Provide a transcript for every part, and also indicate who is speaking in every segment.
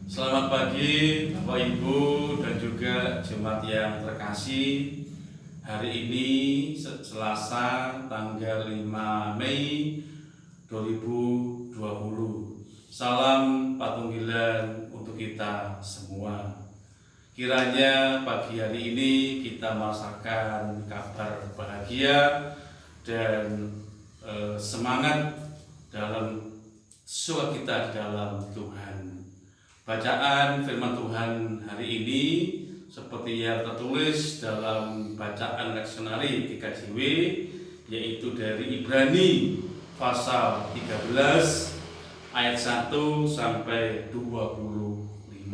Speaker 1: Selamat pagi Bapak Ibu dan juga jemaat yang terkasih. Hari ini Selasa tanggal 5 Mei 2020. Salam Patunggilan untuk kita semua. Kiranya pagi hari ini kita merasakan kabar bahagia dan semangat dalam sukacita di dalam Tuhan. Bacaan firman Tuhan hari ini seperti yang tertulis dalam bacaan leksionari GKJW, yaitu dari Ibrani pasal 13 ayat 1 sampai 25.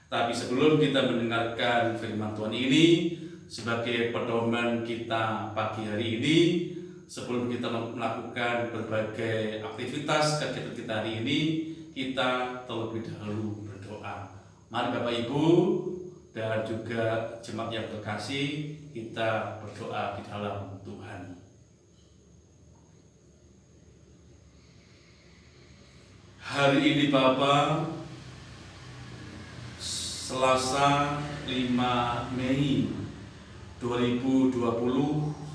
Speaker 1: Tapi sebelum kita mendengarkan firman Tuhan ini sebagai pedoman kita pagi hari ini, sebelum kita melakukan berbagai aktivitas kegiatan kita hari ini, kita terlebih dahulu berdoa. Mari Bapak Ibu dan juga jemaat yang terkasih, kita berdoa di dalam Tuhan. Hari ini Bapa, Selasa 5 Mei 2020,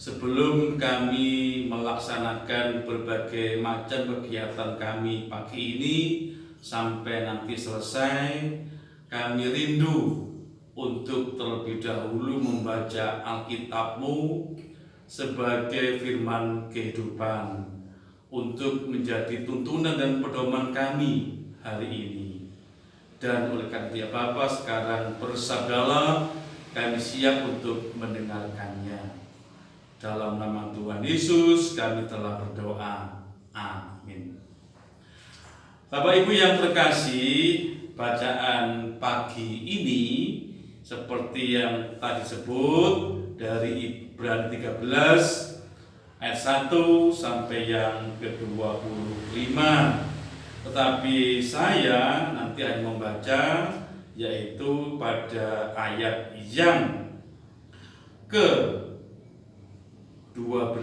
Speaker 1: sebelum kami melaksanakan berbagai macam kegiatan kami pagi ini sampai nanti selesai, kami rindu untuk terlebih dahulu membaca Alkitab-Mu sebagai firman kehidupan untuk menjadi tuntunan dan pedoman kami hari ini. Dan oleh karena itu Bapa, sekarang bersabdalah, kami siap untuk mendengarkannya. Dalam nama Tuhan Yesus kami telah berdoa. Amin. Bapak Ibu yang terkasih, bacaan pagi ini seperti yang tadi disebut dari Ibrani 13 ayat 1 sampai yang ke-25. Tetapi saya nanti akan membaca yaitu pada ayat yang ke 12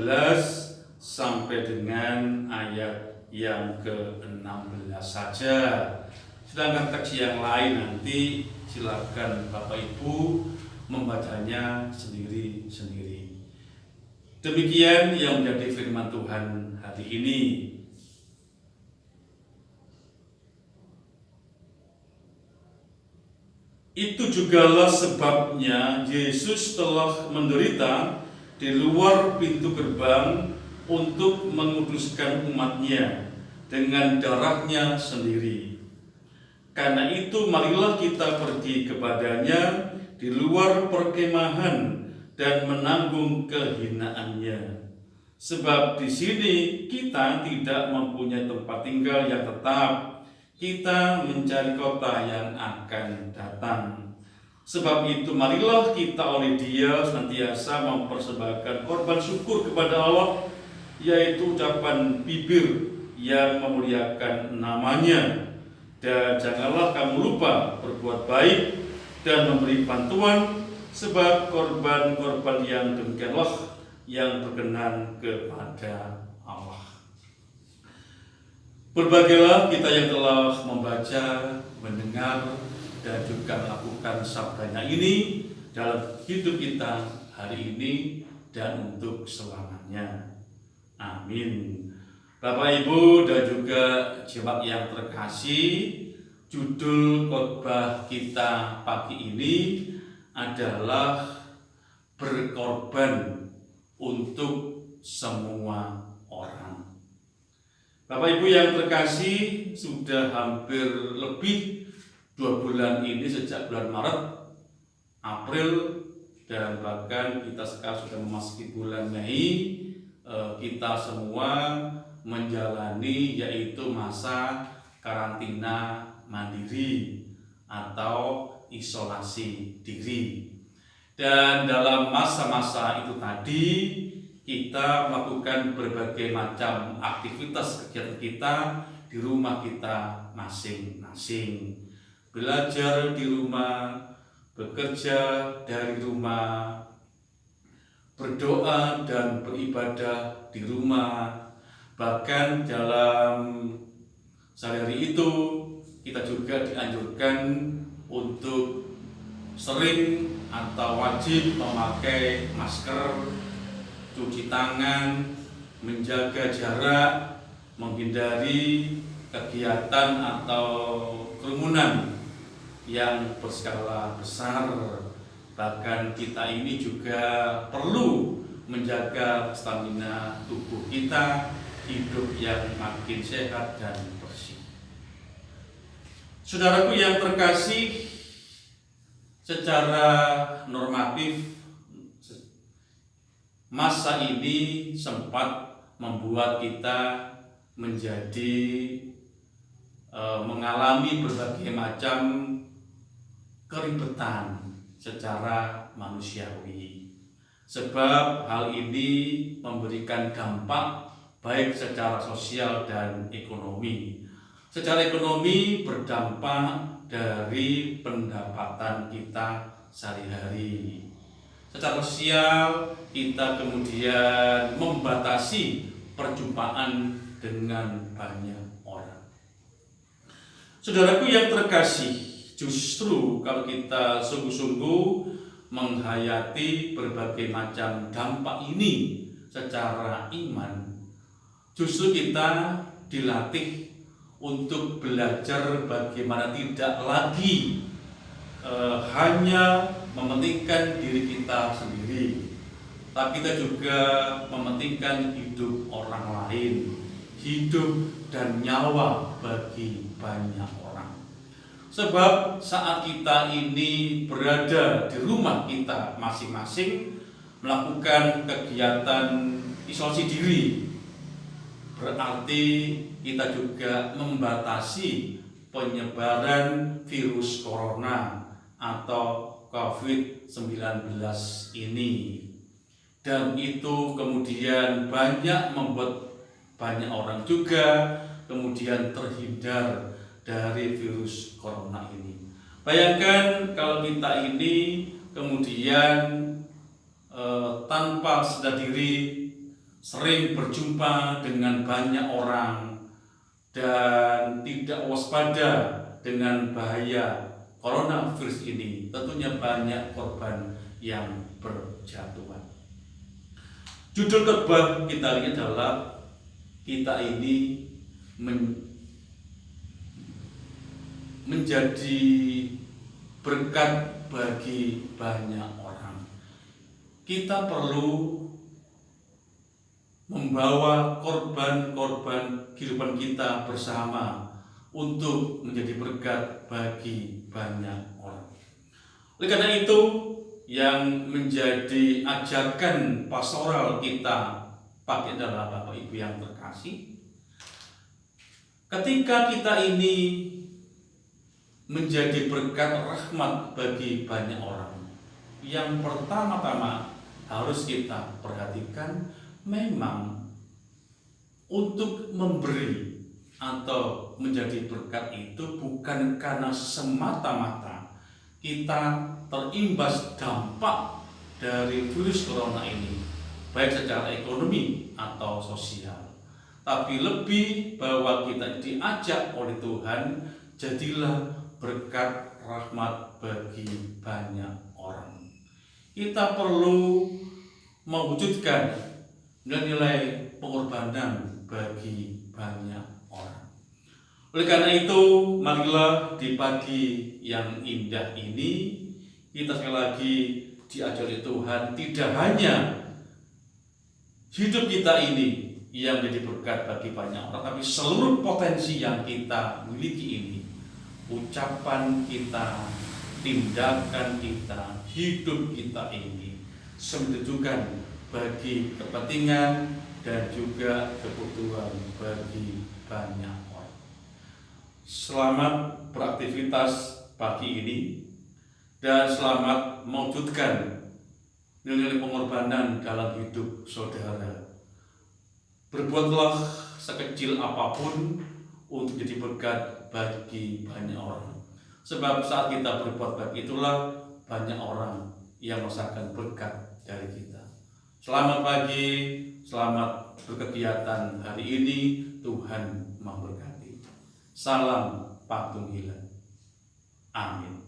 Speaker 1: sampai dengan ayat yang ke-16 saja. Sedangkan teks yang lain nanti silakan Bapak Ibu membacanya sendiri-sendiri. Demikian yang menjadi firman Tuhan hari ini. Itu jugalah sebabnya Yesus telah menderita di luar pintu gerbang untuk menguduskan umatnya dengan darahnya sendiri. Karena itu marilah kita pergi kepadanya di luar perkemahan dan menanggung kehinaannya. Sebab di sini kita tidak mempunyai tempat tinggal yang tetap, kita mencari kota yang akan datang. Sebab itu marilah kita oleh Dia senantiasa mempersembahkan korban syukur kepada Allah, yaitu ucapan bibir yang memuliakan namanya. Dan janganlah kamu lupa berbuat baik dan memberi bantuan, sebab korban-korban yang demikianlah yang berkenan kepada Allah. Berbagailah kita yang telah membaca, mendengar, dan juga melakukan sabdanya ini dalam hidup kita hari ini dan untuk selamanya. Amin. Bapak Ibu dan juga jemaat yang terkasih, judul khotbah kita pagi ini adalah berkorban untuk semua orang. Bapak Ibu yang terkasih, sudah hampir lebih 2 bulan ini, sejak bulan Maret, April, dan bahkan kita sekarang sudah memasuki bulan Mei, kita semua menjalani yaitu masa karantina mandiri atau isolasi diri. Dan dalam masa-masa itu tadi kita melakukan berbagai macam aktivitas kegiatan kita di rumah kita masing-masing. Belajar di rumah, bekerja dari rumah, berdoa dan beribadah di rumah. Bahkan dalam sehari-hari itu kita juga dianjurkan untuk sering atau wajib memakai masker, cuci tangan, menjaga jarak, menghindari kegiatan atau kerumunan yang berskala besar. Bahkan kita ini juga perlu menjaga stamina tubuh kita, hidup yang makin sehat dan bersih. Saudaraku yang terkasih, secara normatif masa ini sempat membuat kita menjadi mengalami berbagai macam keribetan secara manusiawi. Sebab hal ini memberikan dampak baik secara sosial dan ekonomi. Secara ekonomi berdampak dari pendapatan kita sehari-hari. Secara sosial kita kemudian membatasi perjumpaan dengan banyak orang. Saudaraku yang terkasih, justru kalau kita sungguh-sungguh menghayati berbagai macam dampak ini secara iman, justru kita dilatih untuk belajar bagaimana tidak lagi hanya mementingkan diri kita sendiri, tapi kita juga mementingkan hidup orang lain, hidup dan nyawa bagi banyak orang. Sebab saat kita ini berada di rumah kita masing-masing melakukan kegiatan isolasi diri, berarti kita juga membatasi penyebaran virus corona atau COVID-19 ini. Dan itu kemudian banyak membuat banyak orang juga kemudian terhindar dari virus corona ini. Bayangkan kalau kita ini kemudian tanpa sadar diri sering berjumpa dengan banyak orang dan tidak waspada dengan bahaya coronavirus ini, tentunya banyak korban yang berjatuhan. Judul khotbah kita lihat adalah kita ini menjadi berkat bagi banyak orang. Kita perlu membawa korban-korban kehidupan kita bersama untuk menjadi berkat bagi banyak orang. Oleh karena itu, yang menjadi ajakan pastoral kita pagi adalah Bapak Ibu yang terkasih, ketika kita ini menjadi berkat rahmat bagi banyak orang, yang pertama-tama harus kita perhatikan memang untuk memberi atau menjadi berkat itu bukan karena semata-mata kita terimbas dampak dari virus corona ini, baik secara ekonomi atau sosial, tapi lebih bahwa kita diajak oleh Tuhan, jadilah berkat rahmat bagi banyak orang. Kita perlu mewujudkan nilai pengorbanan bagi banyak orang. Oleh karena itu, marilah di pagi yang indah ini kita sekali lagi diajari Tuhan tidak hanya hidup kita ini yang menjadi berkat bagi banyak orang, tapi seluruh potensi yang kita miliki ini, ucapan kita, tindakan kita, hidup kita ini menunjukkan bagi kepentingan dan juga kebutuhan bagi banyak orang. Selamat beraktivitas pagi ini dan selamat mewujudkan nilai pengorbanan dalam hidup saudara. Berbuatlah sekecil apapun untuk jadi berkat bagi banyak orang. Sebab saat kita berbuat baik itulah banyak orang yang merasakan berkat dari kita. Selamat pagi, selamat berkegiatan hari ini. Tuhan memberkati. Salam patung hilang. Amin.